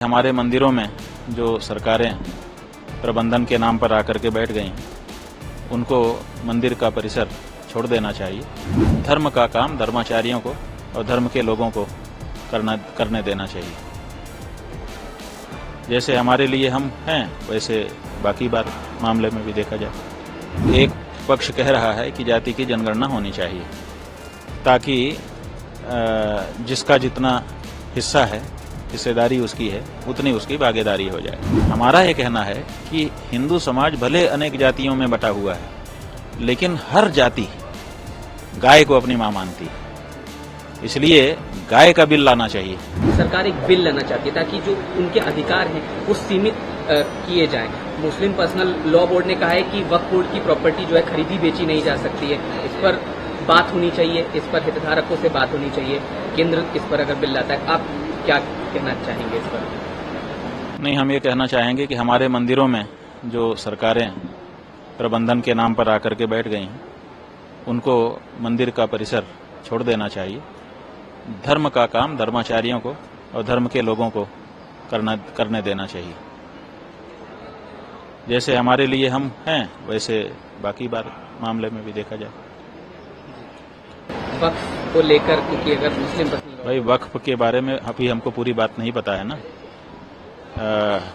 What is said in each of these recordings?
हमारे मंदिरों में जो सरकारें प्रबंधन के नाम पर आकर के बैठ गई उनको मंदिर का परिसर छोड़ देना चाहिए। धर्म का काम धर्माचार्यों को और धर्म के लोगों को करने देना चाहिए। जैसे हमारे लिए हम हैं वैसे बाकी बार मामले में भी देखा जाए। एक पक्ष कह रहा है कि जाति की जनगणना होनी चाहिए ताकि जिसका जितना हिस्सा है, हिस्सेदारी उसकी है, उतनी उसकी भागीदारी हो जाए। हमारा ये कहना है कि हिंदू समाज भले अनेक जातियों में बटा हुआ है, लेकिन हर जाति गाय को अपनी मां मानती है, इसलिए गाय का बिल लाना चाहिए। सरकार एक बिल लाना चाहती है ताकि जो उनके अधिकार हैं वो सीमित किए जाएं। मुस्लिम पर्सनल लॉ बोर्ड ने कहा है कि वक्फ बोर्ड की प्रॉपर्टी जो है खरीदी बेची नहीं जा सकती है। इस पर बात होनी चाहिए, इस पर हितधारकों से बात होनी चाहिए। केंद्र इस पर अगर बिल लाता है, आप क्या कहना चाहेंगे इस पर? नहीं, हम ये कहना चाहेंगे कि हमारे मंदिरों में जो सरकारें प्रबंधन के नाम पर आकर के बैठ गई उनको मंदिर का परिसर छोड़ देना चाहिए। धर्म का काम धर्माचार्यों को और धर्म के लोगों को करने देना चाहिए। जैसे हमारे लिए हम हैं वैसे बाकी बार मामले में भी देखा जाए। वक्फ को लेकर, क्योंकि अगर मुस्लिम भाई वक्फ के बारे में अभी हमको पूरी बात नहीं पता है ना,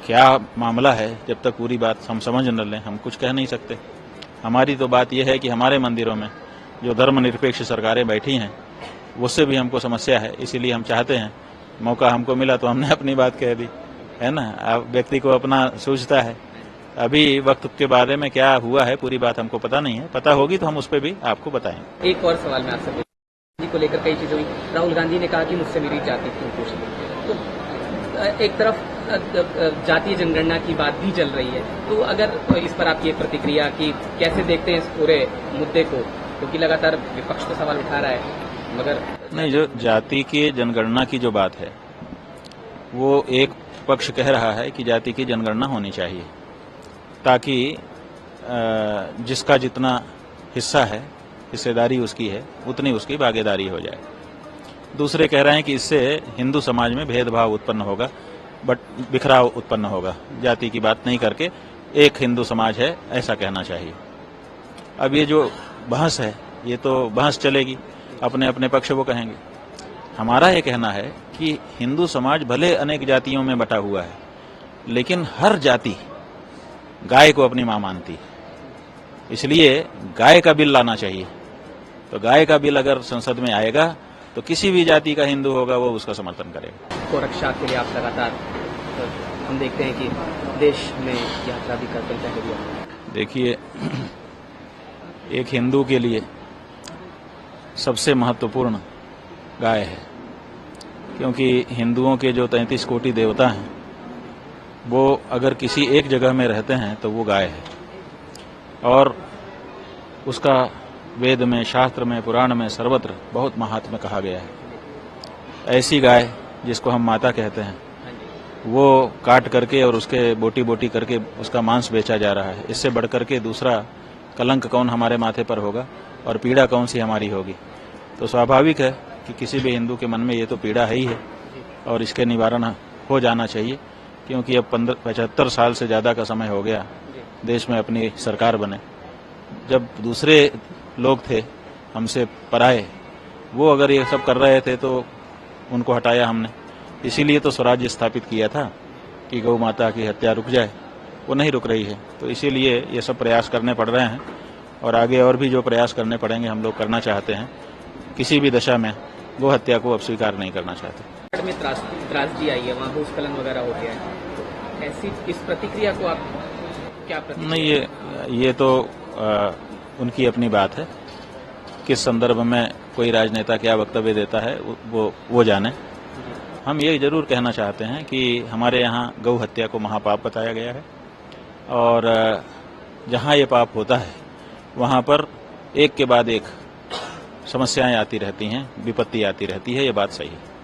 क्या मामला है, जब तक पूरी बात हम समझ न लें हम कुछ कह नहीं सकते। हमारी तो बात यह है कि हमारे मंदिरों में जो धर्मनिरपेक्ष सरकारें बैठी हैं उससे भी हमको समस्या है, इसीलिए हम चाहते हैं, मौका हमको मिला तो हमने अपनी बात कह दी, है ना। अब व्यक्ति को अपना सूझता है। अभी वक्त के बारे में क्या हुआ है पूरी बात हमको पता नहीं है, पता होगी तो हम उस पर भी आपको बताएंगे। एक और सवाल मैं आपसे को लेकर कई चीजें हुई। राहुल गांधी ने कहा कि मुझसे मेरी जाति क्यों पूछी, तो एक तरफ जातीय जनगणना की बात भी चल रही है, तो अगर इस पर आपकी प्रतिक्रिया कि कैसे देखते हैं इस पूरे मुद्दे को, क्योंकि लगातार विपक्ष तो सवाल उठा रहा है, मगर नहीं, जो जाति की जनगणना की जो बात है वो एक पक्ष कह रहा है कि जाति की जनगणना होनी चाहिए ताकि जिसका जितना हिस्सा है, हिस्सेदारी उसकी है, उतनी उसकी भागीदारी हो जाए। दूसरे कह रहे हैं कि इससे हिंदू समाज में भेदभाव उत्पन्न होगा, बिखराव उत्पन्न होगा। जाति की बात नहीं करके एक हिंदू समाज है ऐसा कहना चाहिए। अब ये जो बहस है ये तो बहस चलेगी, अपने अपने पक्ष वो कहेंगे। हमारा ये कहना है कि हिंदू समाज भले अनेक जातियों में बटा हुआ है, लेकिन हर जाति गाय को अपनी मां मानती है, इसलिए गाय का बिल लाना चाहिए। तो गाय का बिल अगर संसद में आएगा तो किसी भी जाति का हिंदू होगा वो उसका समर्थन करेगा। को रक्षा के लिए आप लगातार हम देखते हैं कि देश में यात्रा भी करते हैं। देखिए, एक हिंदू के लिए सबसे महत्वपूर्ण गाय है, क्योंकि हिंदुओं के जो 33 कोटि देवता हैं वो अगर किसी एक जगह में रहते हैं तो वो गाय है, और उसका वेद में, शास्त्र में, पुराण में, सर्वत्र बहुत महात्म्य कहा गया है। ऐसी गाय जिसको हम माता कहते हैं वो काट करके और उसके बोटी बोटी करके उसका मांस बेचा जा रहा है। इससे बढ़कर के दूसरा कलंक कौन हमारे माथे पर होगा और पीड़ा कौन सी हमारी होगी। तो स्वाभाविक है कि किसी भी हिंदू के मन में ये तो पीड़ा है ही है और इसके निवारण हो जाना चाहिए, क्योंकि अब 75 साल से ज़्यादा का समय हो गया देश में अपनी सरकार बने। जब दूसरे लोग थे हमसे पराए, वो अगर ये सब कर रहे थे तो उनको हटाया हमने। इसीलिए तो स्वराज्य स्थापित किया था कि गौ माता की हत्या रुक जाए, वो नहीं रुक रही है। तो इसीलिए ये सब प्रयास करने पड़ रहे हैं और आगे और भी जो प्रयास करने पड़ेंगे हम लोग करना चाहते हैं। किसी भी दशा में गौ हत्या को अब स्वीकार नहीं करना चाहते। में त्रासदी आई है, वहाँ भूस्खलन वगैरह हो गया है, ऐसी इस प्रतिक्रिया को आप क्या प्रतिक्रिया? नहीं, ये तो उनकी अपनी बात है। किस संदर्भ में कोई राजनेता क्या वक्तव्य देता है वो जाने। हम ये जरूर कहना चाहते हैं कि हमारे यहाँ गौ हत्या को महापाप बताया गया है, और जहाँ ये पाप होता है वहाँ पर एक के बाद एक समस्याएं आती रहती हैं, विपत्ति आती रहती है, ये बात सही है।